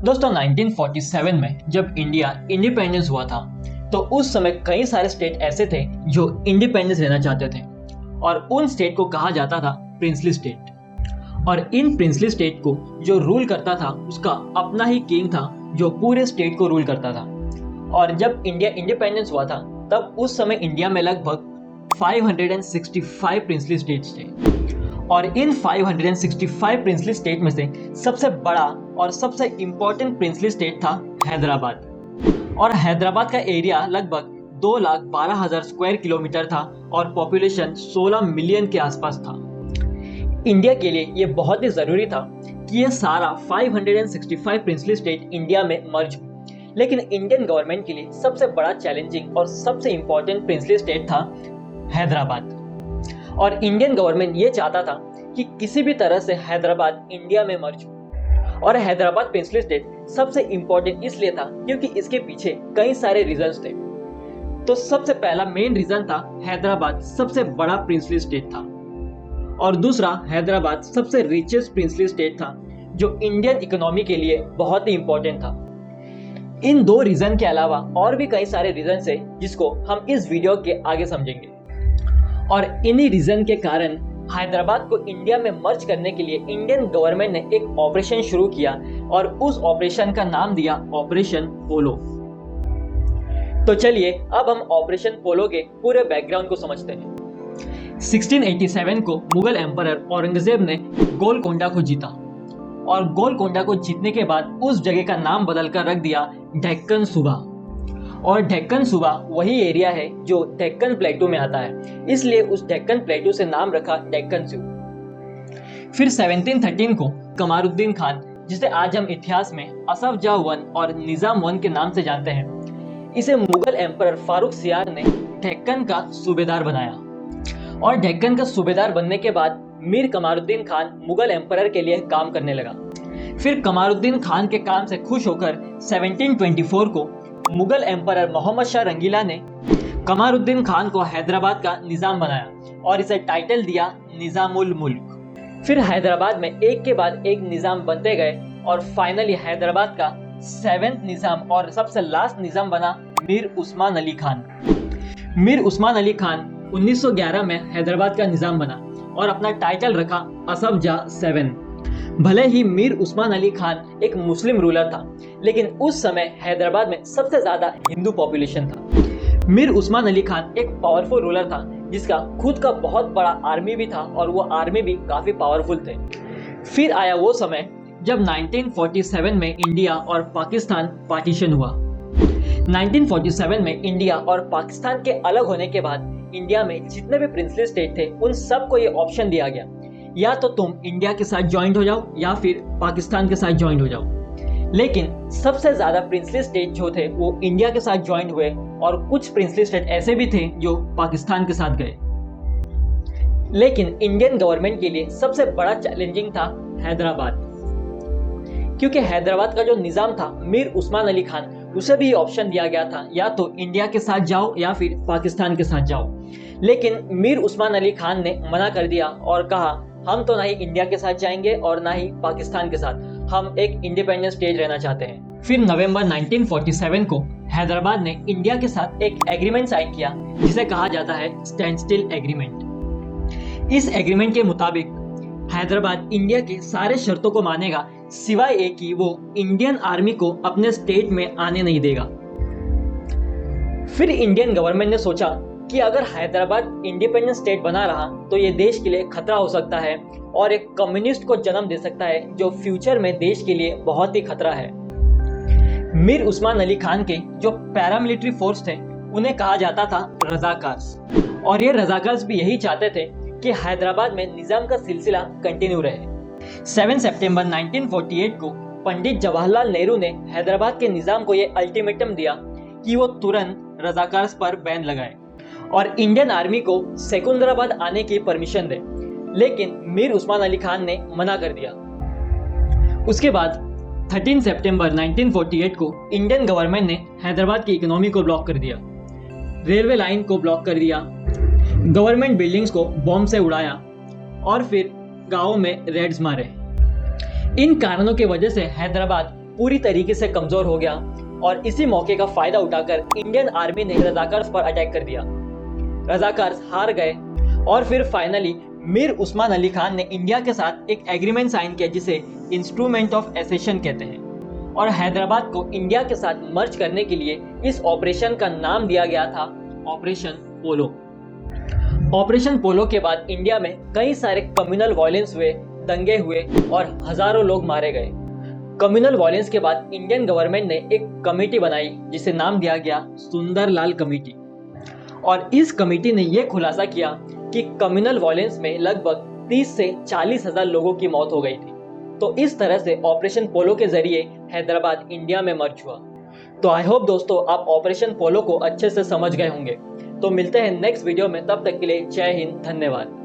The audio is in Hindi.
दोस्तों 1947 में जब इंडिया इंडिपेंडेंस हुआ था तो उस समय कई सारे स्टेट ऐसे थे जो इंडिपेंडेंस लेना चाहते थे और उन स्टेट को कहा जाता था प्रिंसली स्टेट। और इन प्रिंसली स्टेट को जो रूल करता था उसका अपना ही किंग था जो पूरे स्टेट को रूल करता था। और जब इंडिया इंडिपेंडेंस हुआ था तब उस समय इंडिया में लगभग 565 प्रिंसली स्टेट्स थे और इन 565 प्रिंसली स्टेट में से सबसे बड़ा और सबसे इंपॉर्टेंट प्रिंसली स्टेट था हैदराबाद। और हैदराबाद का एरिया लगभग 2,12,000 स्क्वायर किलोमीटर था और पॉपुलेशन 16 मिलियन के आसपास था। इंडिया के लिए ये बहुत ही जरूरी था कि ये सारा 565 प्रिंसली स्टेट इंडिया में मर्ज हो, लेकिन इंडियन गवर्नमेंट के लिए सबसे बड़ा चैलेंजिंग और सबसे इंपॉर्टेंट प्रिंसली स्टेट था हैदराबाद। और इंडियन गवर्नमेंट ये चाहता था कि किसी भी तरह से हैदराबाद इंडिया में मर्ज हो। और हैदराबाद प्रिंसली स्टेट सबसे इंपॉर्टेंट इसलिए था क्योंकि इसके पीछे कई सारे रीजंस थे। तो सबसे पहला मेन रीजन था हैदराबाद सबसे बड़ा प्रिंसली स्टेट था और दूसरा हैदराबाद सबसे रिचेस्ट प्रिंसली स्टेट था जो इंडियन इकोनॉमी के लिए बहुत ही इंपॉर्टेंट था। इन दो रीजन के अलावा और भी कई सारे रीजन है जिसको हम इस वीडियो के आगे समझेंगे। और इन्हीं रीजन के कारण हैदराबाद को इंडिया में मर्ज करने के लिए इंडियन गवर्नमेंट ने एक ऑपरेशन शुरू किया और उस ऑपरेशन का नाम दिया ऑपरेशन पोलो। तो चलिए अब हम ऑपरेशन पोलो के पूरे बैकग्राउंड को समझते हैं। 1687 को मुगल एम्परर औरंगजेब ने गोलकोंडा को जीता और गोलकोंडा को जीतने के बाद उस जगह का नाम बदलकर रख दिया डेक्कन सूबा। और डेक्कन सूबा वही एरिया है जो डेक्कन प्लेटू में आता है, इसलिए उस डेक्कन प्लेटू से नाम रखा डेक्कन सूबा। फिर 1713 को कमारुद्दीन खान, जिसे आज हम इतिहास में असफ जाह वन और निजाम वन के नाम से जानते हैं, इसे मुगल एम्परर फारूक सियार ने डेक्कन का सूबेदार बनाया। और डेक्कन का सूबेदार बनने के बाद मीर कमारुद्दीन खान मुगल एम्परर के लिए काम करने लगा। फिर कमारुद्दीन खान के काम से खुश होकर 1724 को मुगल एम्परर मोहम्मद शाह रंगीला ने कमारुद्दीन खान को हैदराबाद का निजाम बनाया और इसे टाइटल दिया निजामुल मुल्क। फिर हैदराबाद में एक के बाद एक निजाम बनते गए और फाइनली हैदराबाद का 7th निजाम और सबसे लास्ट निजाम बना मीर उस्मान अली खान। मीर उस्मान अली खान 1911 में हैदराबाद का निजाम बना और अपना टाइटल रखा असफ जाह 7। भले ही मीर उस्मान अली खान एक मुस्लिम रूलर था, लेकिन उस समय हैदराबाद में सबसे ज्यादा हिंदू पॉपुलेशन था। मीर उस्मान अली खान एक पावरफुल रूलर था जिसका खुद का बहुत बड़ा आर्मी भी था और वो आर्मी भी काफी पावरफुल थे। फिर आया वो समय जब 1947 में इंडिया और पाकिस्तान पार्टीशन हुआ। 1947 में इंडिया और पाकिस्तान के अलग होने के बाद इंडिया में जितने भी प्रिंसली स्टेट थे उन सबको ये ऑप्शन दिया गया, या तो तुम इंडिया के साथ ज्वाइंट हो जाओ या फिर पाकिस्तान के साथ ज्वाइंट हो जाओ। लेकिन सबसे ज्यादा प्रिंसली स्टेट जो थे वो इंडिया के साथ ज्वाइंट हुए और कुछ प्रिंसली स्टेट ऐसे भी थे जो पाकिस्तान के साथ गए। लेकिन इंडियन गवर्नमेंट के लिए सबसे बड़ा चैलेंजिंग था हैदराबाद, क्योंकि हैदराबाद का जो निजाम था मीर उस्मान अली खान, उसे भी ऑप्शन दिया गया था या तो इंडिया के साथ जाओ या फिर पाकिस्तान के साथ जाओ। लेकिन मीर उस्मान अली खान ने मना कर दिया और कहा हम तो ना ही इंडिया के साथ जाएंगे और ना ही पाकिस्तान के साथ, हम एक इंडिपेंडेंट स्टेट रहना चाहते हैं। फिर नवंबर 1947 को हैदराबाद ने इंडिया के साथ एक एग्रीमेंट साइन किया जिसे कहा जाता है स्टैंड स्टिल एग्रीमेंट। इस एग्रीमेंट के मुताबिक हैदराबाद इंडिया के सारे शर्तों को मानेगा सिवाय एक कि वो इंडियन आर्मी को अपने स्टेट में आने नहीं देगा। फिर इंडियन गवर्नमेंट ने सोचा कि अगर हैदराबाद इंडिपेंडेंट स्टेट बना रहा तो ये देश के लिए खतरा हो सकता है और एक कम्युनिस्ट को जन्म दे सकता है जो फ्यूचर में देश के लिए बहुत ही खतरा है। मीर उस्मान अली खान के जो पैरामिलिट्री फोर्स थे उन्हें कहा जाता था रजाकार्स, और ये रजाकार्स भी यही चाहते थे कि हैदराबाद में निजाम का सिलसिला कंटिन्यू रहे। 7 सितंबर 1948 को पंडित जवाहरलाल नेहरू ने हैदराबाद के निजाम को ये अल्टीमेटम दिया कि वो तुरंत रजाकार्स पर बैन लगाए और इंडियन आर्मी को सिकंदराबाद आने की परमिशन दे, लेकिन मीर उस्मान अली खान ने मना कर दिया। उसके बाद 13 सितंबर 1948 को इंडियन गवर्नमेंट ने हैदराबाद की इकोनॉमी को ब्लॉक कर दिया, रेलवे लाइन को ब्लॉक कर दिया, गवर्नमेंट बिल्डिंग्स को बॉम्ब से उड़ाया और फिर गाँव में रेड्स मारे। इन कारणों की वजह से हैदराबाद पूरी तरीके से कमजोर हो गया और इसी मौके का फायदा उठाकर इंडियन आर्मी ने रजाकार्स पर अटैक कर दिया। रजाकार्स हार गए और फिर फाइनली मीर उस्मान अली खान ने इंडिया के साथ एक एग्रीमेंट साइन किया जिसे इंस्ट्रूमेंट ऑफ एसेशन कहते हैं, और हैदराबाद को इंडिया के साथ मर्ज करने के लिए इस ऑपरेशन का नाम दिया गया था ऑपरेशन पोलो। ऑपरेशन पोलो के बाद इंडिया में कई सारे कम्युनल वायलेंस हुए, दंगे हुए और हजारों लोग मारे गए। कम्युनल वायलेंस के बाद इंडियन गवर्नमेंट ने एक कमेटी बनाई जिसे नाम दिया गया सुंदरलाल कमेटी, और इस कमेटी ने यह खुलासा किया कि कम्युनल वायलेंस में लगभग 30 से 40 हजार लोगों की मौत हो गई थी। तो इस तरह से ऑपरेशन पोलो के जरिए हैदराबाद इंडिया में मर्ज हुआ। तो आई होप दोस्तों आप ऑपरेशन पोलो को अच्छे से समझ गए होंगे। तो मिलते हैं नेक्स्ट वीडियो में, तब तक के लिए जय हिंद, धन्यवाद।